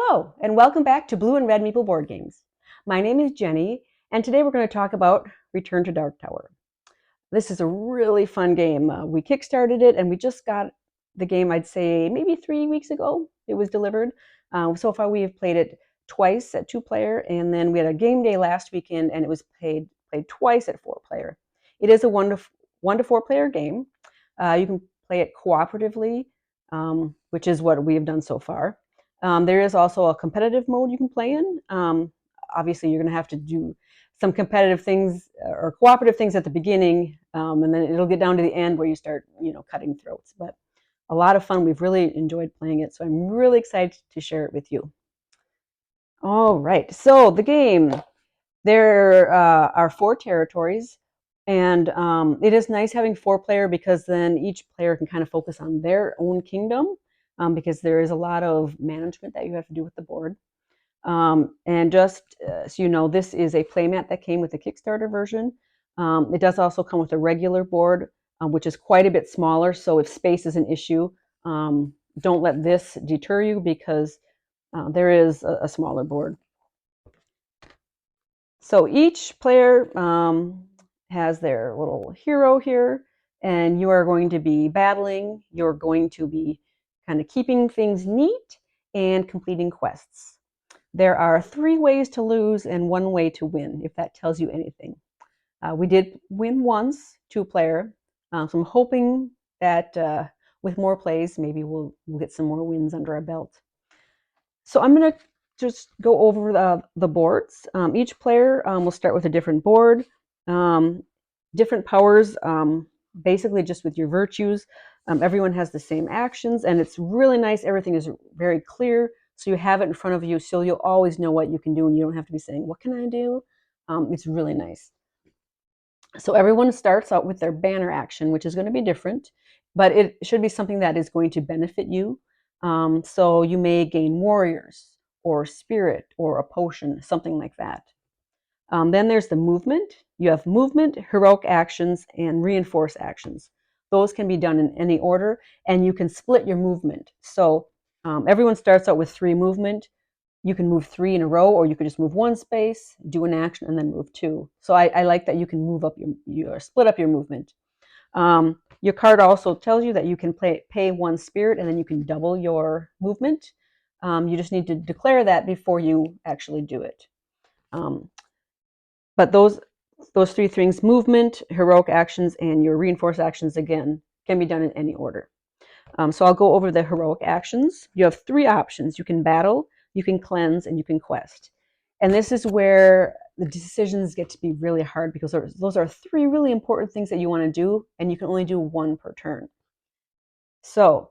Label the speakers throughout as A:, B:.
A: Hello, and welcome back to Blue and Red Meeple Board Games. My name is Jenny, and today we're going to talk about Return to Dark Tower. This is a really fun game. We kickstarted it, and we just got the game, I'd say, maybe 3 weeks ago. It was delivered. So far, we have played it twice at 2-player, and then we had a game day last weekend, and it was played twice at 4-player. It is a 1 to 4-player game. You can play it cooperatively, which is what we have done so far. There is also a competitive mode you can play in. Obviously, you're going to have to do some competitive things or cooperative things at the beginning, and then it'll get down to the end where you start, cutting throats. But a lot of fun. We've really enjoyed playing it, so I'm really excited to share it with you. All right, so the game. There are 4 territories, and it is nice having 4-player because then each player can kind of focus on their own kingdom, because there is a lot of management that you have to do with the board. And just so you know, this is a playmat that came with the Kickstarter version. It does also come with a regular board, which is quite a bit smaller. So if space is an issue, don't let this deter you because there is a smaller board. So each player has their little hero here, and you are going to be battling. You're going to be kind of keeping things neat and completing quests. There are 3 ways to lose and 1 way to win, if that tells you anything. We did win once, 2-player, so I'm hoping that with more plays, maybe we'll get some more wins under our belt. So I'm going to just go over the boards. Each player will start with a different board, different powers, basically just with your virtues. Everyone has the same actions, and it's really nice. Everything is very clear, so you have it in front of you, so you'll always know what you can do, and you don't have to be saying, what can I do? It's really nice. So everyone starts out with their banner action, which is going to be different, but it should be something that is going to benefit you. So you may gain warriors or spirit or a potion, something like that. Then there's the movement. You have movement, heroic actions, and reinforce actions. Those can be done in any order, and you can split your movement. So everyone starts out with 3 movement. You can move 3 in a row, or you could just move 1 space, do an action, and then move 2. So I like that you can move up your split up your movement. Your card also tells you that you can pay 1 spirit, and then you can double your movement. You just need to declare that before you actually do it. But those 3 things, movement, heroic actions, and your reinforced actions, again, can be done in any order. So I'll go over the heroic actions. You have 3 options. You can battle, you can cleanse, and you can quest. And this is where the decisions get to be really hard because those are 3 really important things that you want to do, and you can only do 1 per turn. So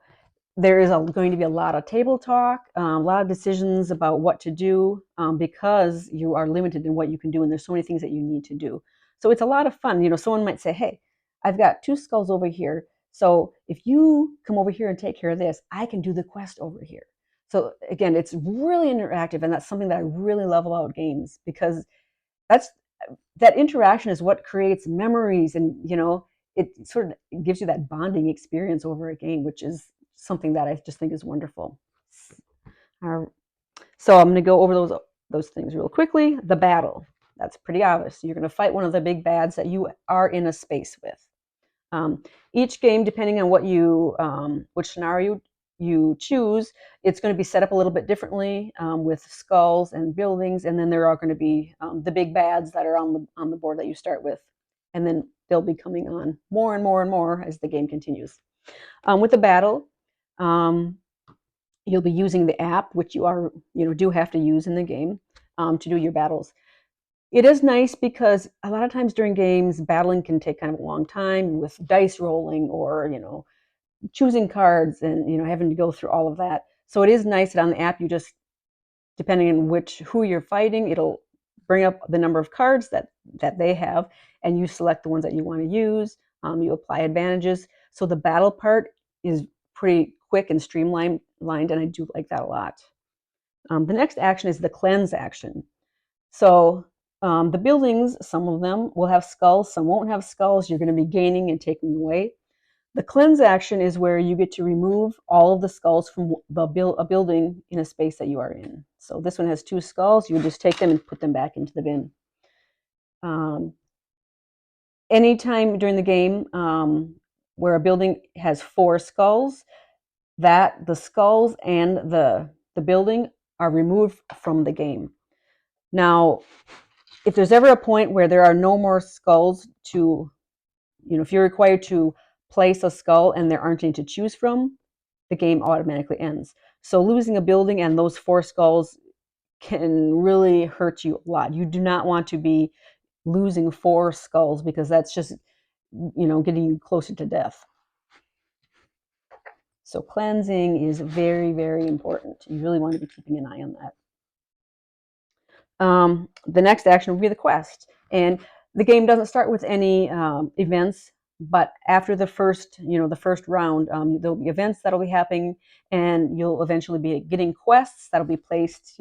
A: there is going to be a lot of table talk, a lot of decisions about what to do, because you are limited in what you can do, and there's so many things that you need to do. So it's a lot of fun. Someone might say, hey, I've got 2 skulls over here. So if you come over here and take care of this, I can do the quest over here. So again, it's really interactive, and that's something that I really love about games, because that interaction is what creates memories, and it sort of gives you that bonding experience over a game, which is something that I just think is wonderful. So I'm going to go over those things real quickly. The battle, that's pretty obvious. You're going to fight one of the big bads that you are in a space with. Each game, depending on which scenario you choose, it's going to be set up a little bit differently, with skulls and buildings, and then there are going to be the big bads that are on the board that you start with, and then they'll be coming on more and more and more as the game continues. With the battle, you'll be using the app, which you do have to use in the game, to do your battles. It is nice because a lot of times during games, battling can take kind of a long time with dice rolling or choosing cards and having to go through all of that. So it is nice that on the app, you just, depending on who you're fighting, it'll bring up the number of cards that they have, and you select the ones that you want to use. You apply advantages. So the battle part is pretty quick and streamlined, and I do like that a lot. The next action is the cleanse action. So the buildings, some of them will have skulls, some won't have skulls. You're going to be gaining and taking away. The cleanse action is where you get to remove all of the skulls from a building in a space that you are in. So this one has 2 skulls. You just take them and put them back into the bin. Anytime during the game where a building has 4 skulls, that the skulls and the building are removed from the game. Now, if there's ever a point where there are no more skulls to, if you're required to place a skull and there aren't any to choose from, the game automatically ends. So losing a building and those 4 skulls can really hurt you a lot. You do not want to be losing 4 skulls because that's just, getting you closer to death. So cleansing is very, very important. You really want to be keeping an eye on that. The next action will be the quest. And the game doesn't start with any events, but after the first round, there'll be events that'll be happening, and you'll eventually be getting quests that'll be placed,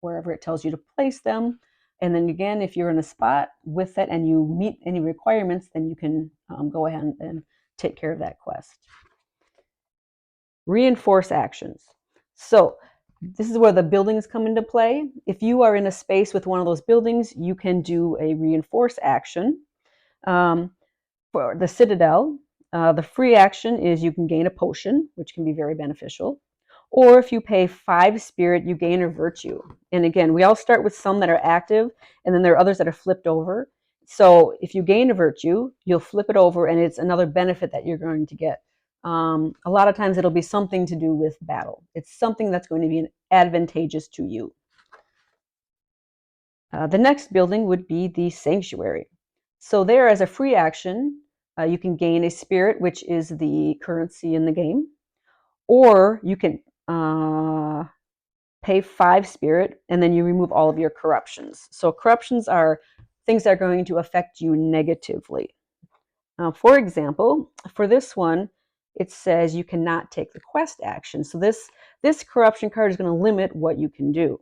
A: wherever it tells you to place them. And then again, if you're in a spot with it and you meet any requirements, then you can go ahead and take care of that quest. Reinforce actions. So this is where the buildings come into play. If you are in a space with one of those buildings, you can do a reinforce action. For the Citadel, the free action is you can gain a potion, which can be very beneficial. Or if you pay 5 spirit, you gain a virtue. And again, we all start with some that are active, and then there are others that are flipped over. So if you gain a virtue, you'll flip it over, and it's another benefit that you're going to get. A lot of times it'll be something to do with battle. It's something that's going to be advantageous to you. The next building would be the Sanctuary. So there, as a free action, you can gain a spirit, which is the currency in the game. Or you can pay 5 spirit, and then you remove all of your corruptions. So corruptions are things that are going to affect you negatively. For example, for this one, it says you cannot take the quest action. So this corruption card is going to limit what you can do.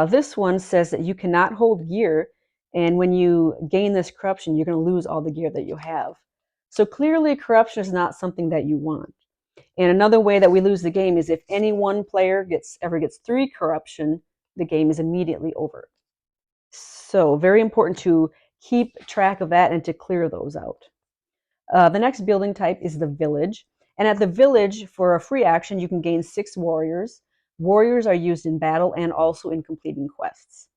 A: This one says that you cannot hold gear, and when you gain this corruption, you're going to lose all the gear that you have. So clearly, corruption is not something that you want. And another way that we lose the game is if any one player ever gets 3 corruption, the game is immediately over. So very important to keep track of that and to clear those out. The next building type is the village. And at the village, for a free action, you can gain 6 warriors. Warriors are used in battle and also in completing quests.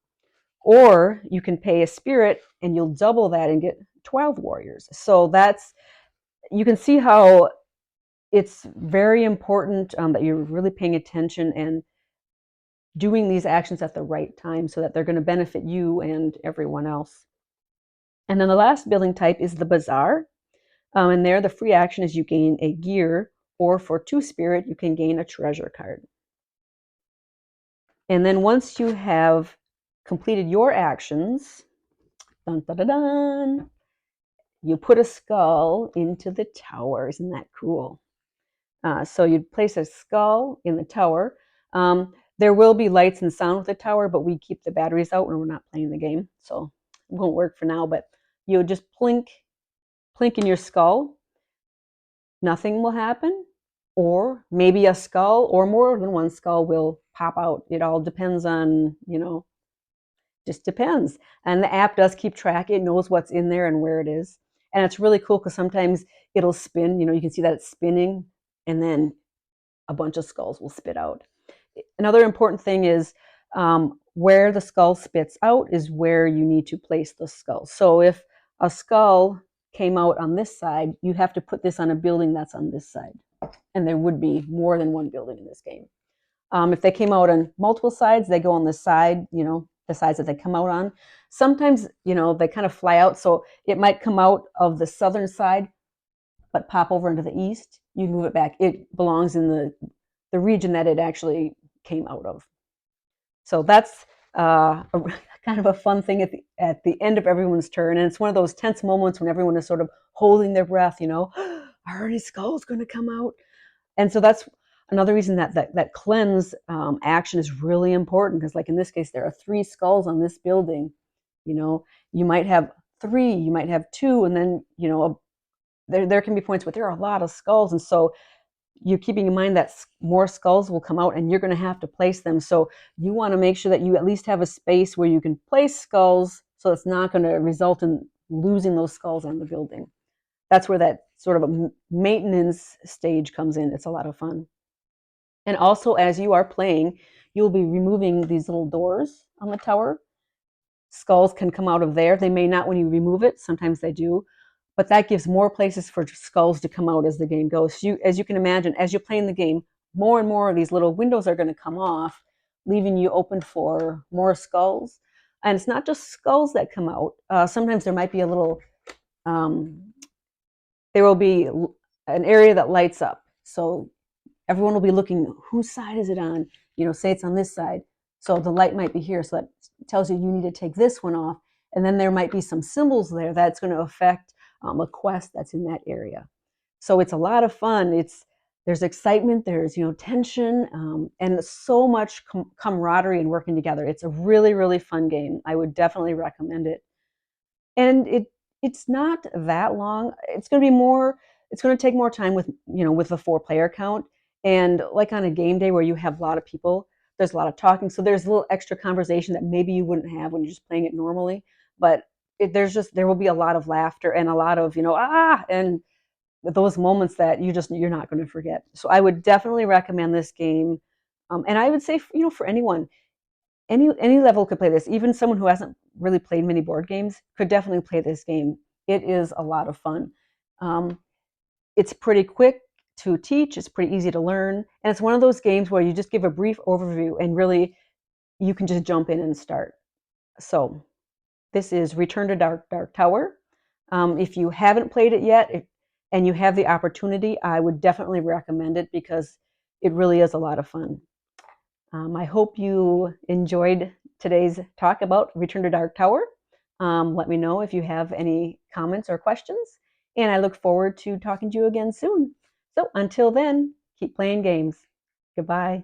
A: Or you can pay a spirit and you'll double that and get 12 warriors. So you can see how it's very important that you're really paying attention and doing these actions at the right time so that they're going to benefit you and everyone else. And then the last building type is the bazaar. And there, the free action is you gain a gear, or for 2 spirit, you can gain a treasure card. And then once you have completed your actions, dun, dun, dun, dun, you put a skull into the tower. Isn't that cool? So you'd place a skull in the tower. There will be lights and sound with the tower, but we keep the batteries out when we're not playing the game. So it won't work for now, but you just plink in your skull. Nothing will happen. Or maybe a skull or more than one skull will pop out. It all depends on, just depends. And the app does keep track. It knows what's in there and where it is. And it's really cool because sometimes it'll spin. You can see that it's spinning, and then a bunch of skulls will spit out. Another important thing is where the skull spits out is where you need to place the skull. So if a skull came out on this side, you have to put this on a building that's on this side. And there would be more than one building in this game. If they came out on multiple sides, they go on the side, the sides that they come out on. Sometimes, they kind of fly out. So it might come out of the southern side, but pop over into the east. You move it back. It belongs in the region that it actually came out of. So that's kind of a fun thing at the end of everyone's turn. And it's one of those tense moments when everyone is sort of holding their breath, are any skulls going to come out? And so that's another reason that cleanse action is really important, because like in this case, there are 3 skulls on this building. You might have 3, you might have 2, and then, there can be points where there are a lot of skulls, and so you're keeping in mind that more skulls will come out and you're going to have to place them. So you want to make sure that you at least have a space where you can place skulls so it's not going to result in losing those skulls on the building. That's where that sort of a maintenance stage comes in. It's a lot of fun. And also, as you are playing, you'll be removing these little doors on the tower. Skulls can come out of there. They may not when you remove it. Sometimes they do. But that gives more places for skulls to come out as the game goes. So as you can imagine, as you're playing the game, more and more of these little windows are going to come off, leaving you open for more skulls. And it's not just skulls that come out. Sometimes there might be a little, um, there will be an area that lights up. So everyone will be looking, whose side is it on? Say it's on this side. So the light might be here. So that tells you you need to take this one off. And then there might be some symbols there that's going to affect a quest that's in that area. So it's a lot of fun. There's excitement, there's tension, and so much camaraderie and working together. It's a really, really fun game. I would definitely recommend it. And it's not that long. It's going to be more. It's going to take more time with the 4-player count. And like on a game day where you have a lot of people, there's a lot of talking. So there's a little extra conversation that maybe you wouldn't have when you're just playing it normally. But there will be a lot of laughter and a lot of and those moments that you're not going to forget. So I would definitely recommend this game. And I would say for anyone, any level could play this. Even someone who hasn't really played many board games could definitely play this game. It is a lot of fun. Um, it's pretty quick to teach. It's pretty easy to learn, and it's one of those games where you just give a brief overview and really you can just jump in and start. So this is Return to Dark Tower. If you haven't played it yet and you have the opportunity, I would definitely recommend it because it really is a lot of fun. I hope you enjoyed today's talk about Return to Dark Tower. Let me know if you have any comments or questions, and I look forward to talking to you again soon. So until then, keep playing games. Goodbye.